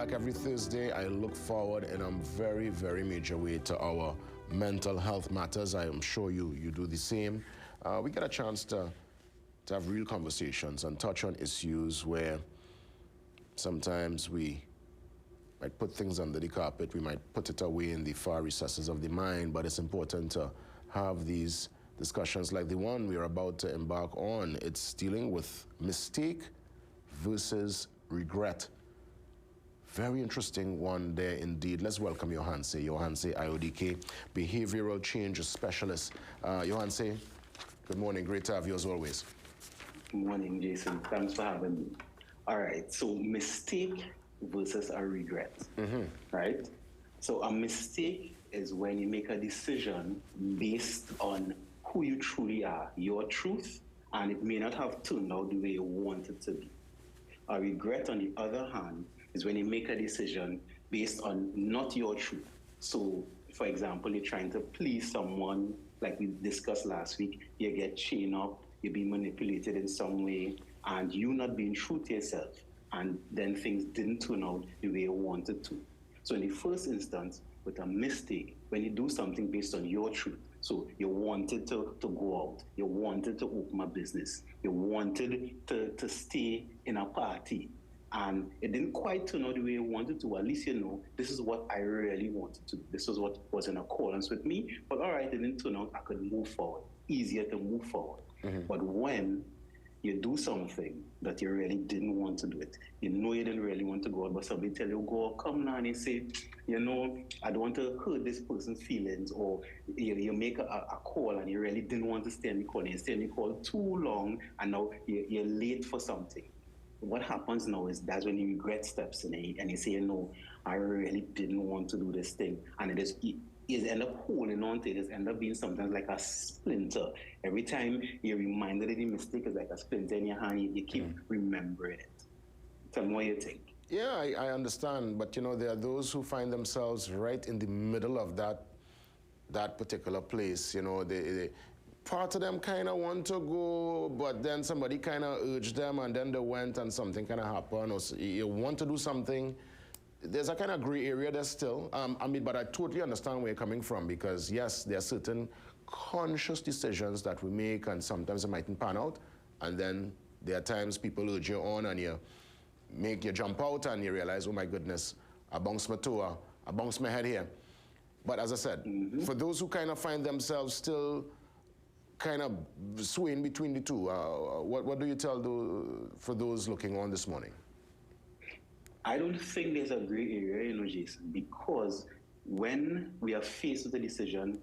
back every Thursday. I look forward in a very, very major way to our mental health matters. I am sure you do the same. We get a chance to have real conversations and touch on issues where sometimes we might put things under the carpet, we might put it away in the far recesses of the mind, but it's important to have these discussions like the one we're about to embark on. It's dealing with mistake versus regret. Very interesting one there indeed. Let's welcome Johanse IODK, Behavioral Change Specialist. Johanse, good morning. Great to have you as always. Good morning, Jason. Thanks for having me. All right, so mistake versus a regret, right? So a mistake is when you make a decision based on who you truly are, your truth, and it may not have turned out the way you want it to be. A regret, on the other hand, is when you make a decision based on not your truth. So, for example, you're trying to please someone, like we discussed last week, you get chained up, you're being manipulated in some way, and you not being true to yourself, and then things didn't turn out the way you wanted to. So in the first instance, with a mistake, when you do something based on your truth, so you wanted to go out, you wanted to open a business, you wanted to stay in a party, and it didn't quite turn out the way you wanted to, at least you know, this is what I really wanted to do. This was what was in accordance with me, but all right, it didn't turn out, I could move forward, easier to move forward. But when you do something that you really didn't want to do it, you know you didn't really want to go out, but somebody tell you, go, come now, and you say, you know, I don't want to hurt this person's feelings, or you make a call and you really didn't want to stay in the call, and you stay in the call too long, and now you're late for something. What happens now is that's when you regret steps in and you say, you know, I really didn't want to do this thing, and it end up holding on to it. It end up being sometimes like a splinter. Every time you're reminded of the mistake, is like a splinter in your hand. You keep remembering it. Tell me what you think. Yeah, I understand, but you know, there are those who find themselves right in the middle of that particular place. You know, they part of them kind of want to go, but then somebody kind of urged them, and then they went, and something kind of happened. Or you want to do something. There's a kind of gray area there still. But I totally understand where you're coming from, because yes, there are certain conscious decisions that we make, and sometimes it mightn't pan out. And then there are times people urge you on, and you jump out, and you realize, oh my goodness, I bounced my toe, I bounced my head here. But as I said, for those who kind of find themselves still kind of swaying between the two, what do you tell for those looking on this morning? I don't think there's a gray area, you know, Jason, because when we are faced with a decision,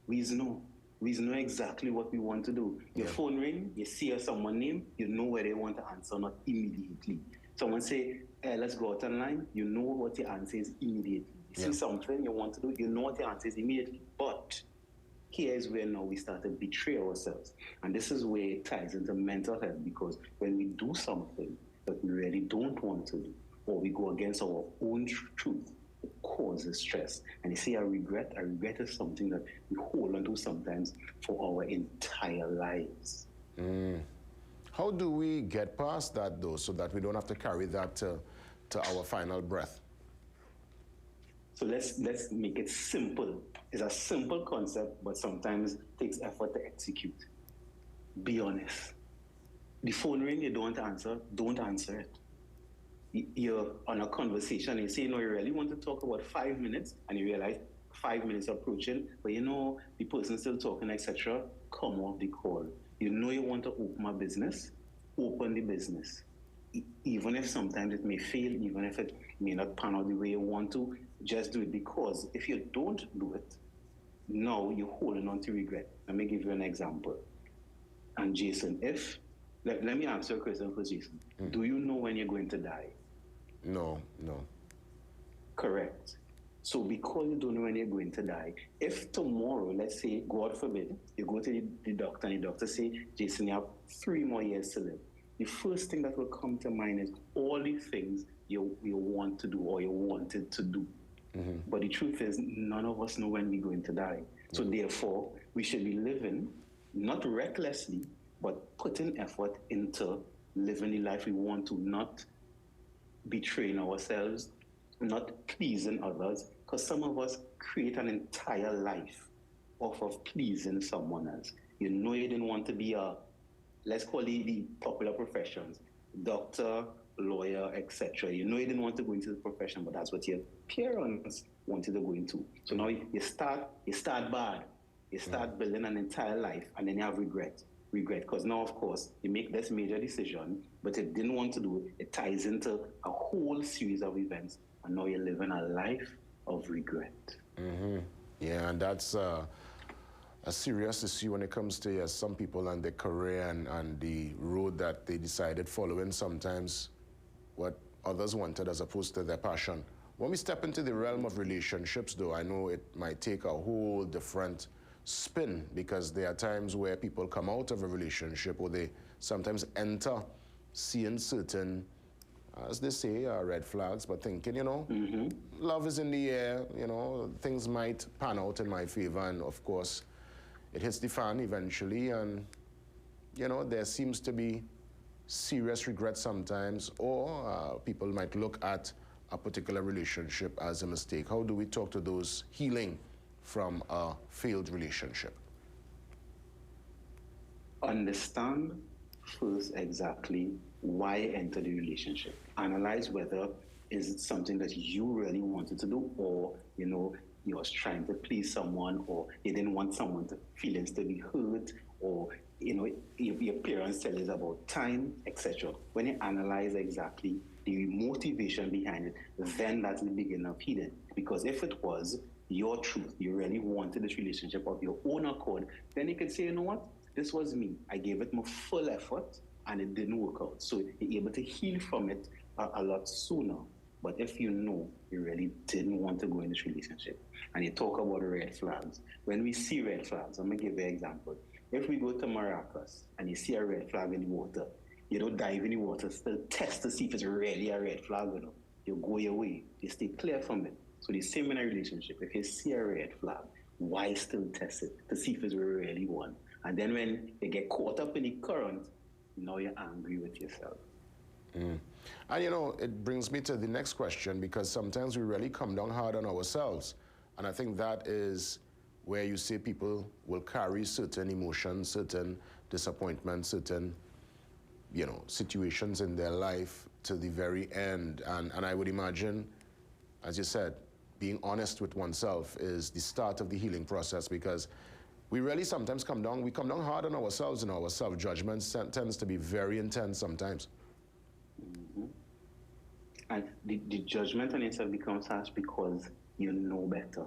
we know exactly what we want to do. Your phone ring, you see someone's name, you know where they want to answer, not immediately. Someone say, hey, let's go out online, you know what your answer is immediately. You see something you want to do, you know what your answer is immediately. But here is where now we start to betray ourselves. And this is where it ties into mental health, because when we do something that we really don't want to do, or we go against our own truth, it causes stress. And you see, a regret is something that we hold on to sometimes for our entire lives. How do we get past that, though, so that we don't have to carry that to our final breath? So let's make it simple. It's a simple concept, but sometimes it takes effort to execute. Be honest. The phone ring, you don't answer it. You're on a conversation and you say, no, you really want to talk about 5 minutes, and you realize 5 minutes approaching, but you know, the person still talking, etc. Come off the call. You know you want to open a business, open the business. Even if sometimes it may fail, even if it may not pan out the way you want to, just do it, because if you don't do it, now you're holding on to regret. Let me give you an example. And Jason, let me answer a question for Jason. Do you know when you're going to die? No. Correct. So because you don't know when you're going to die, if tomorrow, let's say, God forbid, you go to the doctor and the doctor say, Jason, you have 3 more years to live, the first thing that will come to mind is all the things you want to do or you wanted to do. But the truth is, none of us know when we're going to die. So therefore, we should be living, not recklessly, but putting effort into living the life we want to, not betraying ourselves not pleasing others, because some of us create an entire life off of pleasing someone else. You know you didn't want to be a, let's call it the popular professions, doctor, lawyer, etc. You know you didn't want to go into the profession, but that's what your parents wanted to go into. So now you start bad. You start building an entire life, and then you have regret. Regret, because now, of course, you make this major decision, but you didn't want to do it. It ties into a whole series of events, and now you're living a life of regret. Yeah, and that's a serious issue when it comes to some people and their career and the road that they decided following, sometimes what others wanted as opposed to their passion. When we step into the realm of relationships, though, I know it might take a whole different spin, because there are times where people come out of a relationship or they sometimes enter seeing certain, as they say, red flags, but thinking, love is in the air, things might pan out in my favor, and of course, it hits the fan eventually, and, there seems to be serious regret sometimes, or people might look at a particular relationship as a mistake. How do we talk to those healing from a failed relationship? Understand first exactly why enter the relationship. Analyze whether is it something that you really wanted to do, or you was trying to please someone, or you didn't want someone's feelings to be hurt, or your parents tell us about time, etc. When you analyze exactly the motivation behind it, then that's the beginning of healing. Because if it was your truth, you really wanted this relationship of your own accord, then you could say, you know what, this was me. I gave it my full effort and it didn't work out. So you're able to heal from it a lot sooner. But if you know you really didn't want to go in this relationship, and you talk about red flags, when we see red flags, I'm going to give you an example. If we go to Maracas and you see a red flag in the water, you don't dive in the water, still test to see if it's really a red flag or not. You go your way, you stay clear from it. So the same in a relationship. If you see a red flag, why still test it to see if it's really one? And then when you get caught up in the current, now you're angry with yourself. And it brings me to the next question, because sometimes we really come down hard on ourselves. And I think that is where you say people will carry certain emotions, certain disappointments, certain, situations in their life to the very end. And I would imagine, as you said, being honest with oneself is the start of the healing process, because we really sometimes come down hard on ourselves, and our self-judgment tends to be very intense sometimes. And the judgment on yourself becomes harsh because you know better.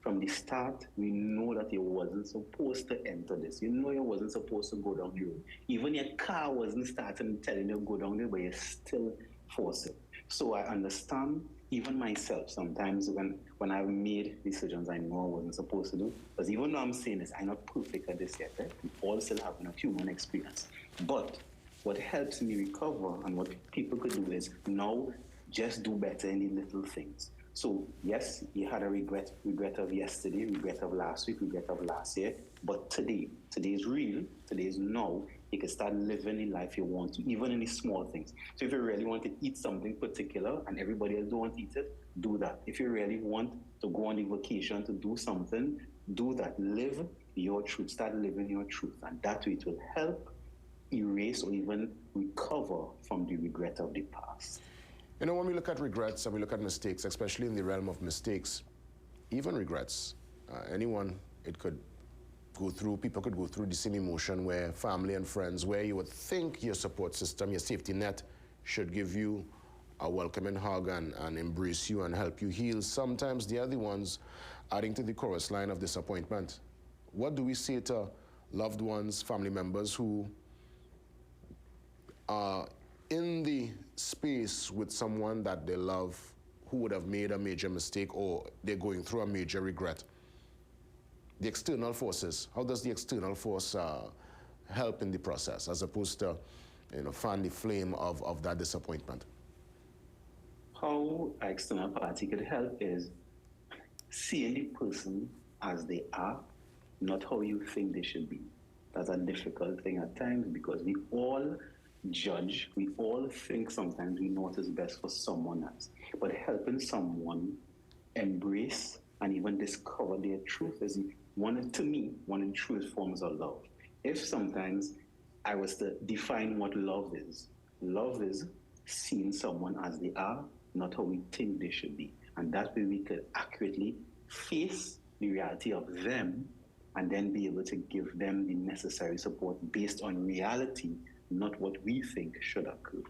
From the start, we know that you wasn't supposed to enter this. You know you wasn't supposed to go down the road. Even your car wasn't starting telling you to go down there, but you still force it. So I understand, even myself, sometimes when I've made decisions I know I wasn't supposed to do, because even though I'm saying this, I'm not perfect at this yet. Right? We all still have a human experience. But what helps me recover, and what people could do, is now just do better in the little things. So yes, you had a regret of yesterday, regret of last week, regret of last year, but today is real, today is now. You can start living the life you want to, even in the small things. So if you really want to eat something particular and everybody else don't want to eat it, do that. If you really want to go on a vacation to do something, do that. Live your truth, start living your truth, and that way it will help erase or even recover from the regret of the past. When we look at regrets and we look at mistakes, especially in the realm of mistakes, even regrets, people could go through the same emotion, where family and friends, where you would think your support system, your safety net, should give you a welcoming hug and embrace you and help you heal. Sometimes they are the ones adding to the chorus line of disappointment. What do we say to loved ones, family members who are in the space with someone that they love, who would have made a major mistake, or they're going through a major regret? The external forces, how does the external force help in the process, as opposed to, fan the flame of that disappointment? How an external party could help is seeing the person as they are, not how you think they should be. That's a difficult thing at times, because we all judge. We all think sometimes we know what is best for someone else. But helping someone embrace and even discover their truth is to me, one of the truest forms of love. If sometimes I was to define what love is seeing someone as they are, not how we think they should be. And that way we could accurately face the reality of them and then be able to give them the necessary support based on reality, not what we think should occur.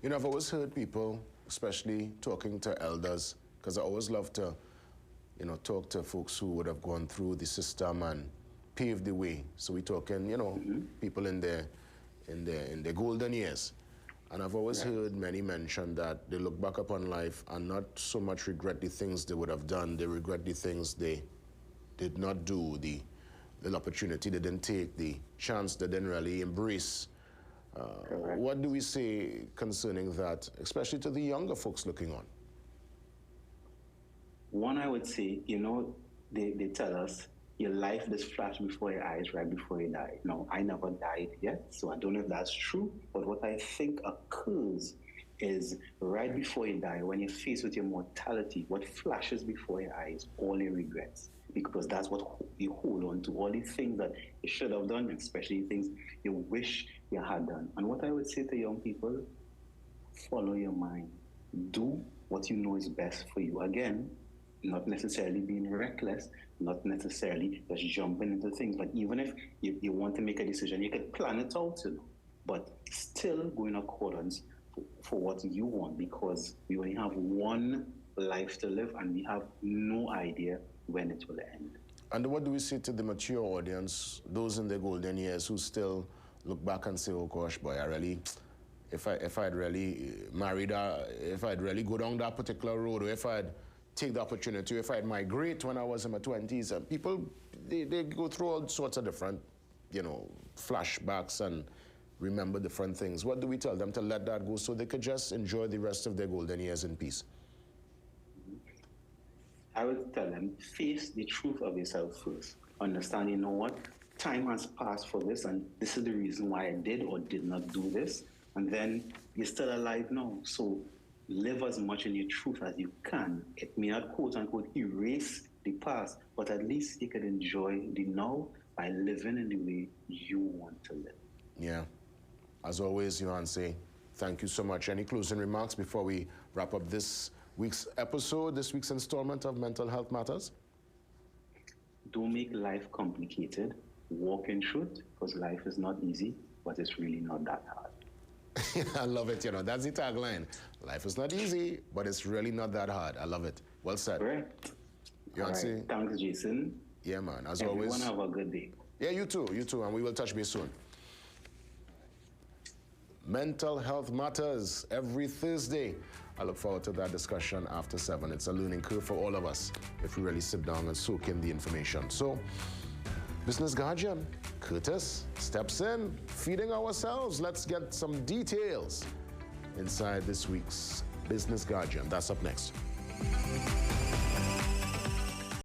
You know, I've always heard people, especially talking to elders, because I always love to, you know, talk to folks who would have gone through the system and paved the way. So we're talking, you know, people in their golden years. And I've always heard many mention that they look back upon life and not so much regret the things they would have done, they regret the things they did not do, the opportunity they didn't take, the chance they didn't really embrace. What do we say concerning that, especially to the younger folks looking on? One, I would say, you know, they tell us your life just flashed before your eyes right before you die. No, I never died yet, so I don't know if that's true, but what I think occurs is right before you die, when you're faced with your mortality, what flashes before your eyes, all your regrets, because that's what you hold on to, all the things that you should have done, especially things you wish you had done. And what I would say to young people, follow your mind. Do what you know is best for you. Again, not necessarily being reckless, not necessarily just jumping into things, but even if you want to make a decision, you can plan it out, you know, but still go in accordance for what you want, because we only have one life to live and we have no idea when it will end. And what do we say to the mature audience, those in their golden years who still look back and say, oh gosh, boy, I really, if I'd really married, if I'd really go down that particular road, or if I'd take the opportunity, if I'd migrate when I was in my 20s, and people, they go through all sorts of different, you know, flashbacks and remember different things. What do we tell them to let that go so they could just enjoy the rest of their golden years in peace? I would tell them, face the truth of yourself first. Understand, you know what, time has passed for this, and this is the reason why I did or did not do this. And then you're still alive now, so live as much in your truth as you can. It may not, quote unquote, erase the past, but at least you can enjoy the now by living in the way you want to live. Yeah. As always, Yohanse, thank you so much. Any closing remarks before we wrap up this week's episode, this week's installment of Mental Health Matters? Don't make life complicated. Walk in truth, because life is not easy, but it's really not that hard. I love it, you know, that's the tagline. Life is not easy, but it's really not that hard. I love it. Well said. Correct. Yohanse. Right. Thanks, Jason. Yeah, man, as Everyone always. have a good day. Yeah, you too, and we will touch base soon. Mental Health Matters every Thursday. I look forward to that discussion after 7. It's a learning curve for all of us if we really sit down and soak in the information. So, Business Guardian, Curtis, steps in, feeding ourselves. Let's get some details inside this week's Business Guardian. That's up next.